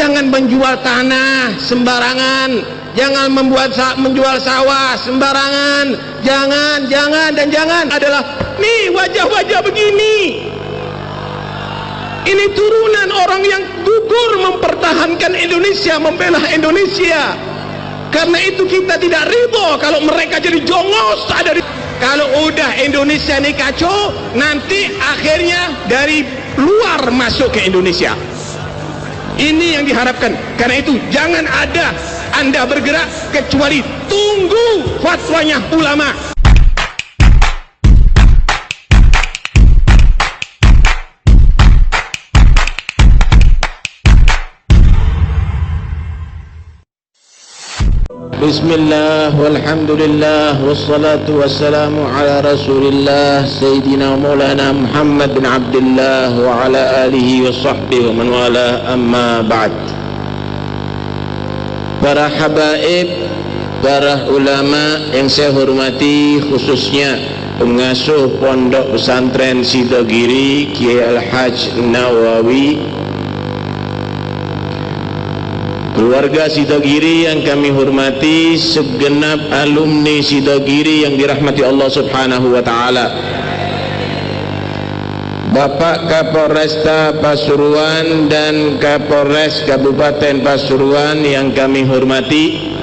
Jangan menjual tanah sembarangan, jangan menjual sawah sembarangan. Jangan adalah nih wajah-wajah begini. Ini turunan orang yang gugur mempertahankan Indonesia, membela Indonesia. Karena itu kita tidak ridho kalau mereka jadi jongos. Kalau udah Indonesia ini kacau, nanti akhirnya dari luar masuk ke Indonesia. Ini yang diharapkan. Karena itu jangan ada Anda bergerak kecuali tunggu fatwanya ulama. Bismillah walhamdulillah wassalatu wassalamu ala rasulillah Sayyidina Maulana Muhammad bin Abdullah wa ala alihi wa sahbihi wa man wala, amma ba'd. Para habaib, para ulama yang saya hormati, khususnya pengasuh Pondok Pesantren Sidogiri Kiai Al-Hajj Nawawi, keluarga Sidogiri yang kami hormati, segenap alumni Sidogiri yang dirahmati Allah Subhanahu wa taala. Bapak Kapolresta Pasuruan dan Kapolres Kabupaten Pasuruan yang kami hormati,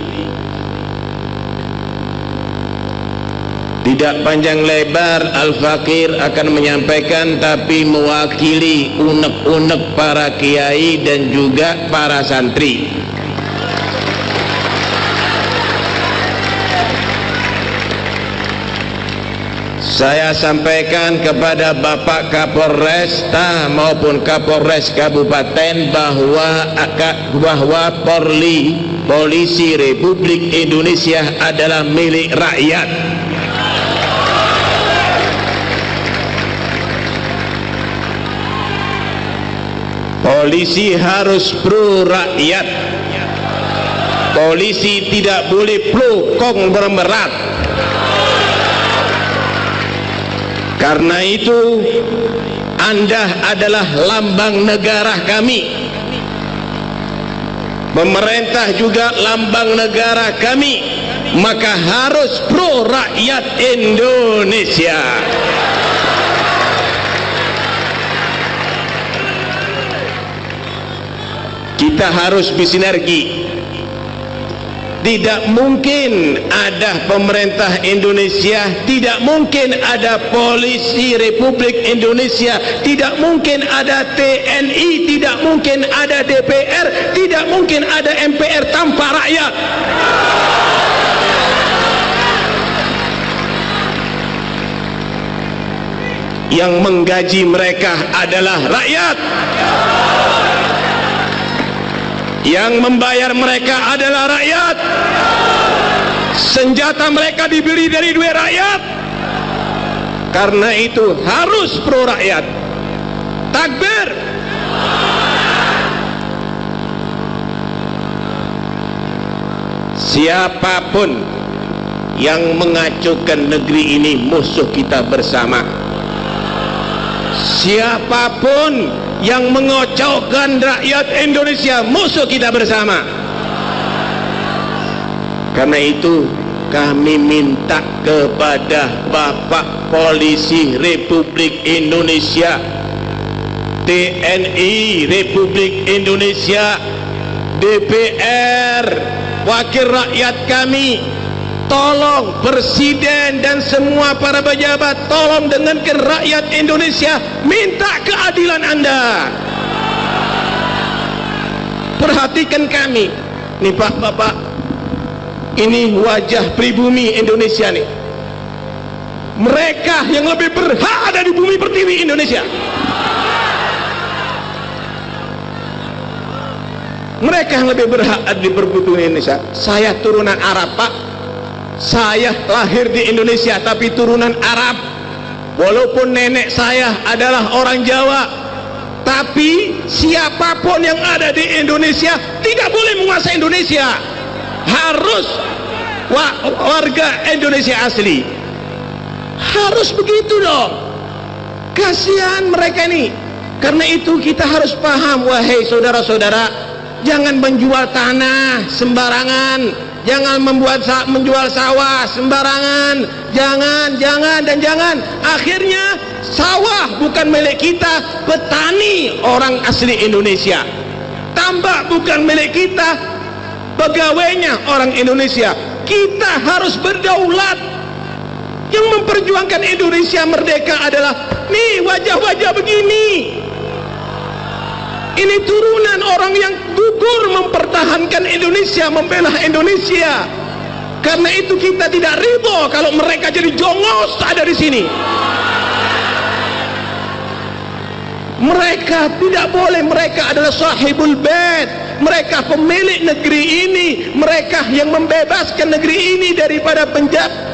tidak panjang lebar Al-Fakir akan menyampaikan, tapi mewakili unek-unek para kiai dan juga para santri. Saya sampaikan kepada Bapak Kapolresta maupun Kapolres Kabupaten bahwa Polisi Republik Indonesia adalah milik rakyat. Polisi harus pro rakyat. Polisi tidak boleh pro konglomerat. Karena itu Anda adalah lambang negara kami. Pemerintah juga lambang negara kami. Maka harus pro rakyat Indonesia. Kita harus bersinergi. Tidak mungkin ada pemerintah Indonesia, tidak mungkin ada Polisi Republik Indonesia, tidak mungkin ada TNI, tidak mungkin ada DPR, tidak mungkin ada MPR tanpa rakyat. Yang menggaji mereka adalah rakyat. Yang membayar mereka adalah rakyat. Senjata mereka dibeli dari duit rakyat. Karena itu harus pro rakyat. Takbir. Siapapun yang mengacuhkan negeri ini musuh kita bersama. Siapapun yang mengocokkan rakyat Indonesia musuh kita bersama. Karena itu kami minta kepada Bapak Polisi Republik Indonesia, TNI Republik Indonesia, DPR, wakil rakyat kami, tolong Presiden dan semua para pejabat, tolong dengarkan rakyat Indonesia, minta keadilan Anda. Perhatikan kami nih Pak, Bapak, ini wajah pribumi Indonesia nih. Mereka yang lebih berhak ada di bumi pertiwi Indonesia. Mereka yang lebih berhak ada di bumi Indonesia. Saya turunan Arab, Pak. Saya lahir di Indonesia tapi turunan Arab. Walaupun nenek saya adalah orang Jawa, tapi siapapun yang ada di Indonesia tidak boleh menguasai Indonesia. Harus warga Indonesia asli. Harus begitu dong. Kasihan mereka ini. Karena itu kita harus paham, wahai saudara-saudara, Jangan menjual tanah sembarangan, jangan menjual sawah sembarangan, jangan. Akhirnya sawah bukan milik kita, petani orang asli Indonesia. Tambak bukan milik kita, pegawainya orang Indonesia. Kita harus berdaulat. Yang memperjuangkan Indonesia merdeka adalah nih wajah-wajah begini. Ini turunan orang yang gugur mempertahankan Indonesia, membela Indonesia. Karena itu kita tidak ridho kalau mereka jadi jongos ada di sini. Mereka tidak boleh, mereka adalah sahibul bait, mereka pemilik negeri ini, mereka yang membebaskan negeri ini daripada penjajah.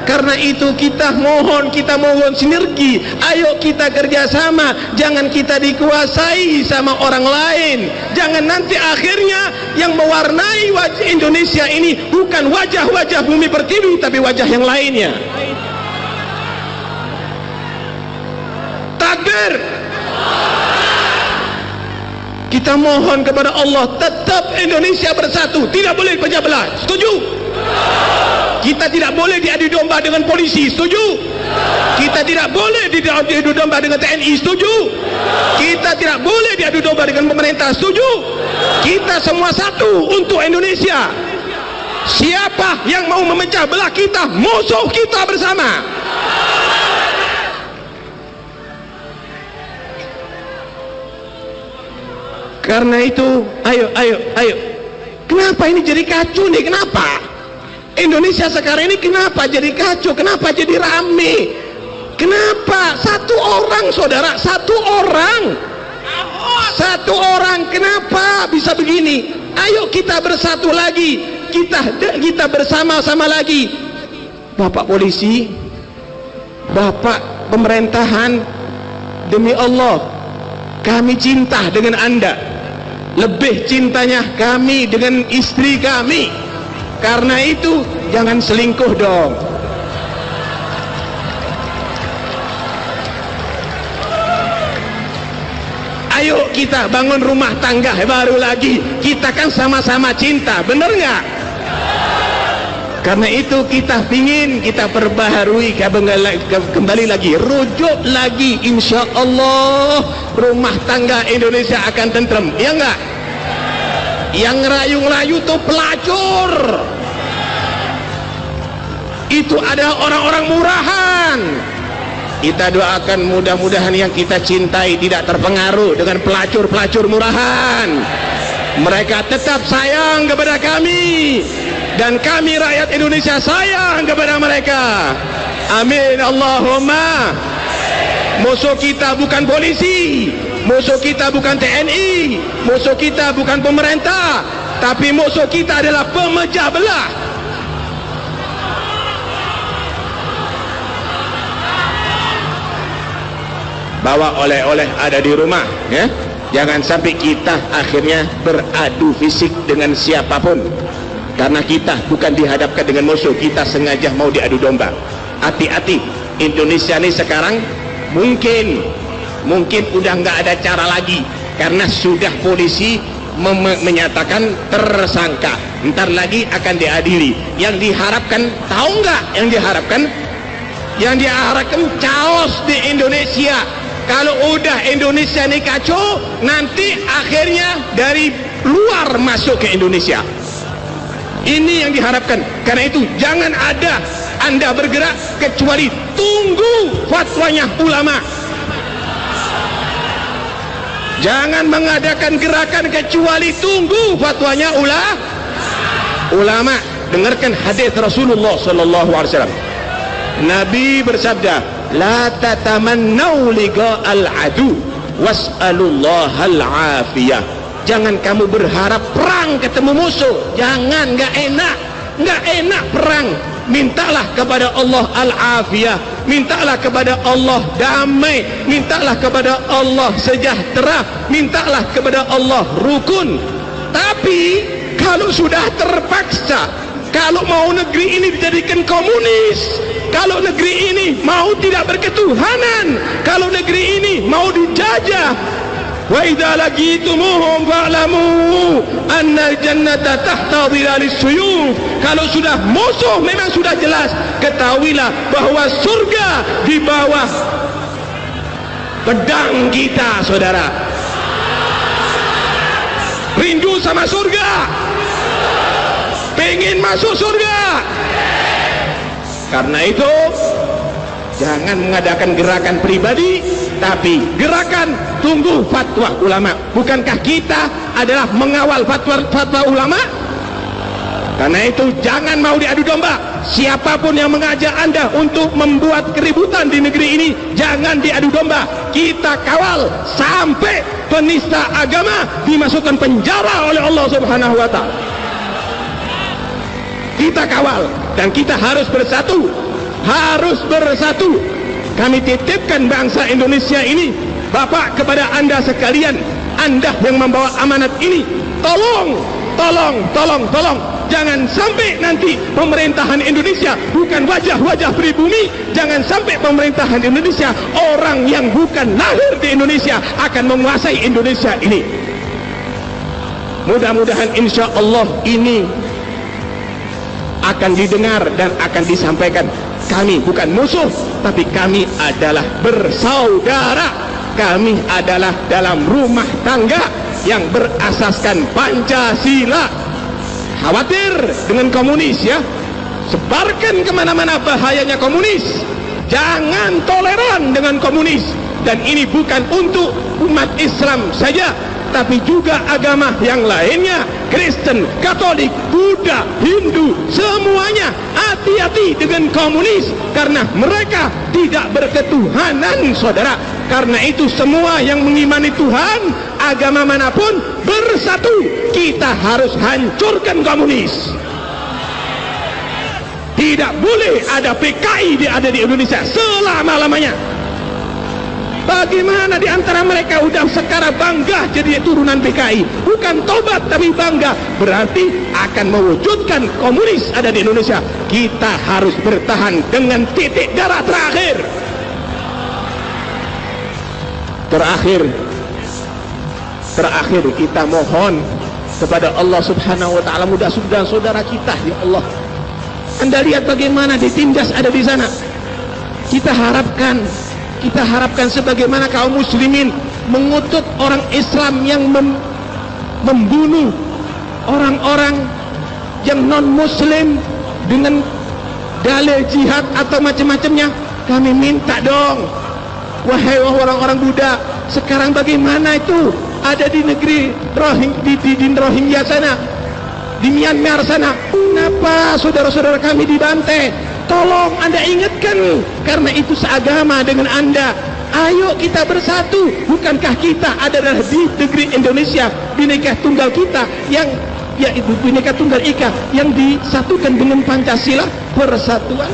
Karena itu kita mohon sinergi. Ayo kita kerjasama, jangan kita dikuasai sama orang lain. Jangan nanti akhirnya yang mewarnai wajah Indonesia ini bukan wajah-wajah Bumi Pertiwi, tapi wajah yang lainnya. Takbir. Kita mohon kepada Allah tetap Indonesia bersatu, tidak boleh pecah belah. Setuju? Kita tidak boleh diadu domba dengan polisi. Setuju? Kita tidak boleh diadu domba dengan TNI. Setuju? Kita tidak boleh diadu domba dengan pemerintah. Setuju? Kita semua satu untuk Indonesia. Siapa yang mau memecah belah kita, musuh kita bersama. Karena itu, ayo. Kenapa ini jadi kacau nih? Kenapa? Indonesia sekarang ini kenapa jadi kacau? Kenapa jadi rame? Kenapa? Satu orang, saudara, satu orang, kenapa bisa begini? Ayo kita bersatu lagi, kita bersama-sama lagi. Bapak polisi, Bapak pemerintahan, demi Allah, kami cinta dengan Anda. Lebih cintanya kami dengan istri kami. Karena itu jangan selingkuh dong. Ayo kita bangun rumah tangga baru lagi. Kita kan sama-sama cinta, bener nggak? Karena itu kita pingin kita perbaharui, kembali lagi, rujuk lagi, insya Allah rumah tangga Indonesia akan tentrem, ya enggak? Yang ngerayu-ngerayu tuh pelacur, itu adalah orang-orang murahan. Kita doakan mudah-mudahan yang kita cintai tidak terpengaruh dengan pelacur-pelacur murahan. Mereka tetap sayang kepada kami, dan kami rakyat Indonesia sayang kepada mereka. Amin Allahumma. Musuh kita bukan polisi, musuh kita bukan TNI, musuh kita bukan pemerintah, tapi musuh kita adalah pemecah belah. Bawa oleh-oleh ada di rumah, ya. Jangan sampai kita akhirnya beradu fisik dengan siapapun, karena kita bukan dihadapkan dengan musuh, kita sengaja mau diadu domba. Hati-hati, Indonesia ini sekarang mungkin udah nggak ada cara lagi, karena sudah polisi menyatakan tersangka, ntar lagi akan diadili. Yang diharapkan, tahu nggak yang diharapkan? Yang diharapkan chaos di Indonesia. Kalau udah Indonesia ini kacau, nanti akhirnya dari luar masuk ke Indonesia. Ini yang diharapkan. Karena itu jangan ada Anda bergerak kecuali tunggu fatwanya ulama. Jangan mengadakan gerakan kecuali tunggu fatwanya ulama. Dengarkan hadis Rasulullah sallallahu alaihi wasallam. Nabi bersabda, la tatamannau liqa'al adu was'alullahal afiyah. Jangan kamu berharap perang ketemu musuh. Jangan, nggak enak perang. Mintalah kepada Allah al-afiyah, mintalah kepada Allah damai, mintalah kepada Allah sejahtera, mintalah kepada Allah rukun. Tapi kalau sudah terpaksa, kalau mau negeri ini dijadikan komunis, kalau negeri ini mau tidak berketuhanan, kalau negeri ini mau dijajah, wa idza laqitumuhum fa'lamu anna jannata tahta dhilalis suyuf. Kalau sudah musuh memang sudah jelas, ketahuilah bahwa surga di bawah pedang kita, saudara. Rindu sama surga? Pengen masuk surga? Karena itu jangan mengadakan gerakan pribadi, tapi gerakan tunggu fatwa ulama. Bukankah kita adalah mengawal fatwa ulama? Karena itu jangan mau diadu domba. Siapapun yang mengajak Anda untuk membuat keributan di negeri ini, jangan diadu domba. Kita kawal sampai penista agama dimasukkan penjara oleh Allah Subhanahu wa Ta'ala. Kita kawal dan kita harus bersatu. Harus bersatu. Kami titipkan bangsa Indonesia ini, Bapak, kepada Anda sekalian. Anda yang membawa amanat ini, tolong jangan sampai nanti pemerintahan Indonesia bukan wajah-wajah pribumi. Jangan sampai pemerintahan Indonesia orang yang bukan lahir di Indonesia akan menguasai Indonesia ini. Mudah-mudahan insya Allah ini akan didengar dan akan disampaikan. Kami bukan musuh, tapi kami adalah bersaudara. Kami adalah dalam rumah tangga yang berasaskan Pancasila. Khawatir dengan komunis ya, sebarkan kemana-mana bahayanya komunis. Jangan toleran dengan komunis. Dan ini bukan untuk umat Islam saja, tapi juga agama yang lainnya, Kristen, Katolik, Buddha, Hindu, semuanya hati-hati dengan komunis, karena mereka tidak berketuhanan, saudara. Karena itu semua yang mengimani Tuhan, agama manapun, bersatu. Kita harus hancurkan komunis. Tidak boleh ada PKI ada di Indonesia selama-lamanya. Bagaimana di antara mereka udah sekarang bangga jadi turunan PKI, bukan tobat tapi bangga, berarti akan mewujudkan komunis ada di Indonesia. Kita harus bertahan dengan titik darah terakhir. Terakhir kita mohon kepada Allah Subhanahu wa Ta'ala, mudah-mudahan saudara kita, ya Allah, Anda lihat bagaimana ditindas ada di sana. Kita harapkan sebagaimana kaum muslimin mengutuk orang Islam yang membunuh orang-orang yang non muslim dengan dalil jihad atau macam-macamnya. Kami minta dong, wahai orang-orang Buddha, sekarang bagaimana itu ada di negeri Rohingya sana, di Myanmar sana, kenapa saudara-saudara kami dibantai? Tolong Anda ingatkan, karena itu seagama dengan Anda. Ayo kita bersatu. Bukankah kita adalah di negeri Indonesia, Bhinneka Tunggal kita, yang yaitu Bhinneka Tunggal Ika, yang disatukan dengan Pancasila, persatuan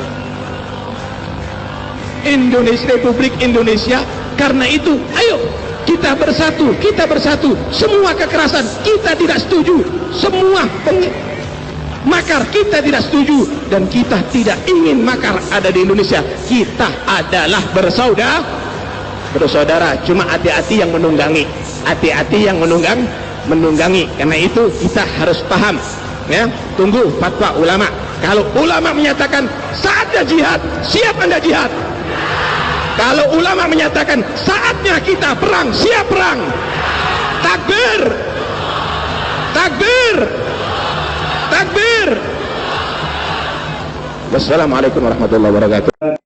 Indonesia, Republik Indonesia. Karena itu ayo kita bersatu. Semua kekerasan kita tidak setuju, semua makar kita tidak setuju, dan kita tidak ingin makar ada di Indonesia. Kita adalah bersaudara. Cuma hati-hati yang menunggangi, menunggangi. Karena itu kita harus paham ya, tunggu fatwa ulama. Kalau ulama menyatakan saatnya jihad, siap Anda jihad. Kalau ulama menyatakan saatnya kita perang, siap perang. Takbir, takbir, takbir. Wassalamualaikum warahmatullahi wabarakatuh.